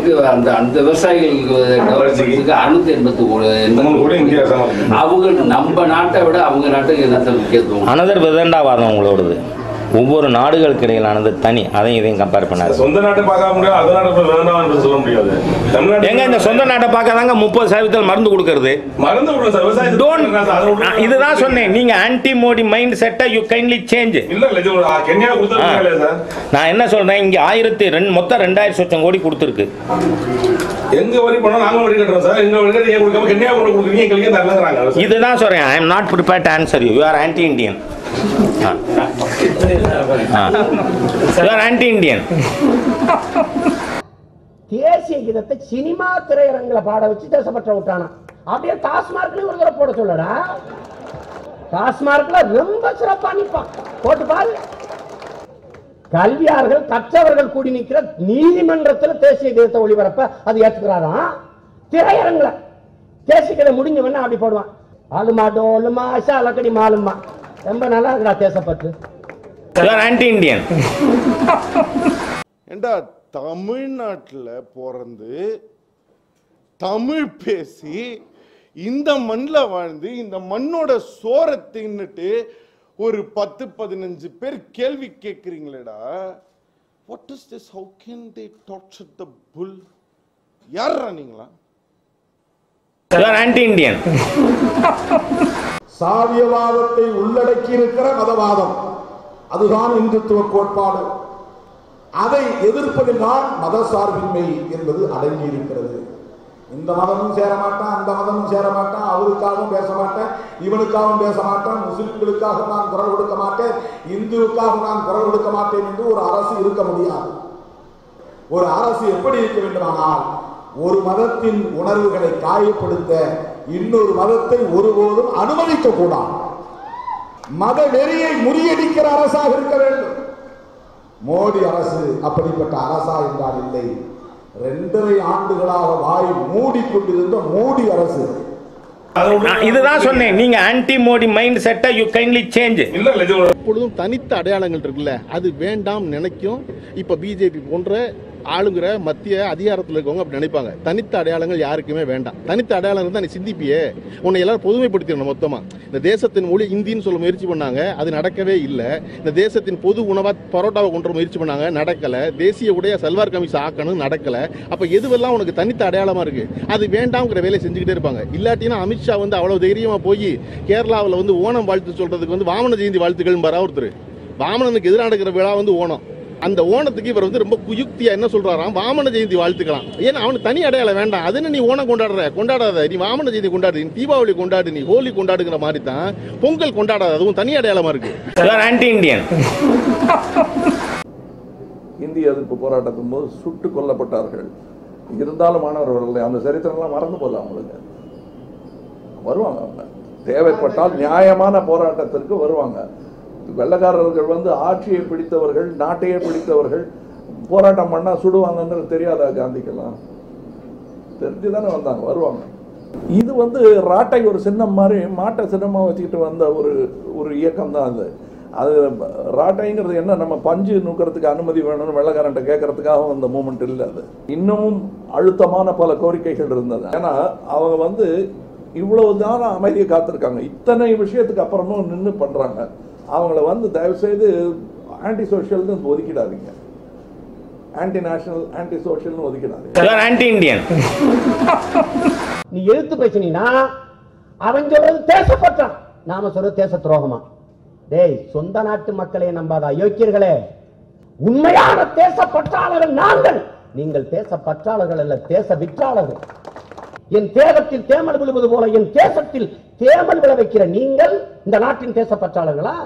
நமக்கு அந்த அந்த விவசாயிகளுக்கு டெவலப்மெண்ட்டுக்கு 683 அவங்க நம்ம நாட்டை விட அவங்க நாட்டுக்கு என்ன முக்கியத்துவம். அனதர் விதண்டாவாதம் உங்களோடது. ஒவ்வொரு நாடுகளுக்கு இடையிலானது தனி. அதையும் இதையும் கம்பேர் பண்ணாது. சொந்த நாட்டை பார்க்க முடியாது, அது நாட்டை வேண்டாம் சொல்ல முடியாது. எங்க இந்த சொந்த நாட்டை பார்க்கதாங்க 30% மருந்து கொடுக்கறது. மருந்து இதுதான் சொன்னேன். நீங்க ஆன்டி மோடி மைண்ட் செட்டை யூ கைண்ட்லி சேஞ்ச். கென்யா கொடுத்தாங்க சார். நான் என்ன சொல்றேன், இங்க மொத்தம் 2000 லட்சம் கோடி கொடுத்துருக்கு. எங்க வரி பண்ணா நாங்க வரி கட்டுறோம் சார். எங்க வரி கட்டி நீங்க கொடுக்காம கென்யா கொண்டு கொடுக்குறீங்க, எங்களுக்கு தரலங்கறாங்க. இதுதான் சொல்றேன். I am not prepared to answer you. You are anti Indian. தேசிய கீதத்தை சினிமா திரையரங்களை பாட வச்சு தேசப்பற்ற விட்டானா. அப்படியே டாஸ்மார்க்லயும் ஒரு தடவை போட சொல்லடா. டாஸ்மார்க்ல ரொம்ப சிறப்பா நிற்பான், போட்டு பாரு. கல்வியார்கள் கற்றவர்கள் கூடி நிற்கிற நீதிமன்றத்தில் தேசிய கீதத்தை ஒளிபரப்ப அது ஏற்றுக்கிறாராம். திரையரங்களை தேசிய கீதம் முடிஞ்சவன அப்படி போடுவான். ஆளுமா டோலுமா அலக்கடி மாலுமா. ரொம்ப நல்லா இருக்கா தேசப்பற்று. Anti Indian. ஏண்டா தமிழ்நாட்டில் பிறந்து தமிழ் பேசி இந்த மண்ணில் வாழ்ந்து இந்த மண்ணோட சோரை தின்னுட்டு ஒரு 10-15 பேர் கேள்வி கேட்குறீங்களேடா. What is this? How can they torture the full? யாரா நீங்களா? Anti Indian. சாவியவாதத்தை உள்ளடக்கி இருக்கிற மதவாதம், அதுதான் இந்துத்துவ கோட்பாடு. அதை எதிர்ப்பதில் தான் மத சார்பின்மை என்பது அடங்கி இருக்கிறது. இந்த மதமும் சேர மாட்டான், அந்த மதமும் சேர மாட்டான், அவருக்காகவும் பேச மாட்டேன், இவனுக்காகவும் பேச மாட்டேன், முஸ்லிம்களுக்காக நான் குரல் கொடுக்க மாட்டேன், இந்துவுக்காக நான் குரல் கொடுக்க மாட்டேன் என்று ஒரு அரசு இருக்க முடியாது. ஒரு அரசு எப்படி இருக்க வேண்டுமானால் ஒரு மதத்தின் உணர்வுகளை காயப்படுத்த இன்னொரு மதத்தை ஒருபோதும் அனுமதிக்க கூடாது. மத வெறியை முறியடிக்கிற அரசாக இருக்க வேண்டும். மோடி அரசு அப்படிப்பட்ட அரசா என்றால் இல்லை. 2.5 ஆண்டுகளாக வாய் மூடிக்கொண்டிருந்த மோடி அரசு. இதுதான் சொன்னேன். நீங்க ஆன்டி மோடி மைண்ட் செட்டை யூ கைண்ட்லி சேஞ்ச். எப்பொழுதும் தனித்த அடையாளங்கள் இருக்குல்ல, அது வேண்டாம் நினைக்கும். இப்ப பிஜேபி போன்ற ஆளுங்கிற மத்திய அதிகாரத்தில் இருக்கவங்க அப்படி நினைப்பாங்க. தனித்த அடையாளங்கள் யாருக்குமே வேண்டாம். தனித்த அடையாளம் இருந்தால் நீ சிந்திப்பியே. உன்னை எல்லாரும் பொதுமைப்படுத்திடணும் மொத்தமா. இந்த தேசத்தின் மொழி இந்தின்னு சொல்ல முயற்சி பண்ணாங்க, அது நடக்கவே இல்லை. இந்த தேசத்தின் பொது உணவா பரோட்டாவை கொண்டு வர முயற்சி பண்ணாங்க, நடக்கல. தேசிய உடைய சல்வார் கமிஸ் ஆக்கணும், நடக்கல. அப்ப எதுவெல்லாம் உனக்கு தனித்த அடையாளமா இருக்கு, அது வேண்டாம்ங்கிற வேலையை செஞ்சுக்கிட்டே இருப்பாங்க. இல்லாட்டினா அமித்ஷா வந்து அவ்வளவு தைரியமா போய் கேரளாவில் வந்து ஓணம் வாழ்த்து சொல்றதுக்கு வந்து வாமன ஜெயந்தி வாழ்த்துக்கள் ஒருத்தர். வாமனனுக்கு எதிராக நடக்கிற விழா வந்து ஓணம். அந்த ஓணத்துக்கு இவர் வந்து ரொம்ப குயுக்தியா என்ன சொல்றாராம், வாமன ஜெயந்தி வாழ்த்துக்கலாம். ஏன்னா அவனுக்கு தனி அடையாளம் வேண்டாம். அது என்ன நீ ஓணம் கொண்டாடாத, நீ வாமன ஜெயந்தி கொண்டாடு, நீ தீபாவளி கொண்டாடு, நீ ஹோலி கொண்டாடுங்கிற மாதிரி தான் பொங்கல் கொண்டாடாத. அதுவும் தனி அடையாளமா இருக்கு. Anti Indian. இந்திய எதிர்ப்பு போராட்டத்தின் போது சுட்டு கொல்லப்பட்டார்கள். இருந்தாலும் மாணவர்கள் அந்த சரித்திரம்லாம் மறந்து போகலாம். அவங்களுக்கு வருவாங்க, அவங்க தேவைப்பட்டால் நியாயமான போராட்டத்திற்கு வருவாங்க. வெள்ளக்காரர்கள் வந்து ஆட்சியை பிடித்தவர்கள், நாட்டையே பிடித்தவர்கள் போராட்டம் பண்ணா சுடுவாங்கன்னு தெரியாதா காந்திக்கெல்லாம்? தெரிஞ்சுதானே வந்தாங்க, வருவாங்க. இது வந்து ராட்டை ஒரு சின்னம் மாதிரி மாட்டை சின்னமா வச்சுக்கிட்டு வந்த ஒரு இயக்கம் தான் அது. அது ராட்டைங்கிறது என்ன, நம்ம பஞ்சு நூக்கிறதுக்கு அனுமதி வேணும்னு வெள்ளக்காரன்ட்ட கேட்கறதுக்காக அந்த மூமெண்ட் இல்லை. அது இன்னமும் அழுத்தமான பல கோரிக்கைகள் இருந்தது. ஏன்னா அவங்க வந்து இவ்வளவு தான் அமைதியை காத்திருக்காங்க. இத்தனை விஷயத்துக்கு அப்புறமும் நின்று பண்றாங்க. அவங்கள வந்து தயவுசெய்து ஆன்டி சோஷியல்னு ஒதுக்கிடாதீங்க, ஆன்டி நேஷனல் ஆன்டி சோஷியல்னு ஒதுக்கிடாதீங்க. Anti Indian. நீ எழுத்து பேசினா அவன் சொல்றது தேசப்பற்றான், நாம சொல்றது தேச துரோகமா? டேய், சொந்த நாட்டு மக்களை நம்பாத அயோக்கியர்களே. உண்மையான தேச பற்றாளர்கள் நாங்கள். நீங்கள் தேச பற்றாளர்கள் அல்ல, தேச விற்றாளர்கள். என் தேகத்தில் தேமல் விழுவது போல என் தேசத்தில் தேமல் விளைவிக்கிற நீங்கள் இந்த நாட்டின் தேச பற்றாளர்களா?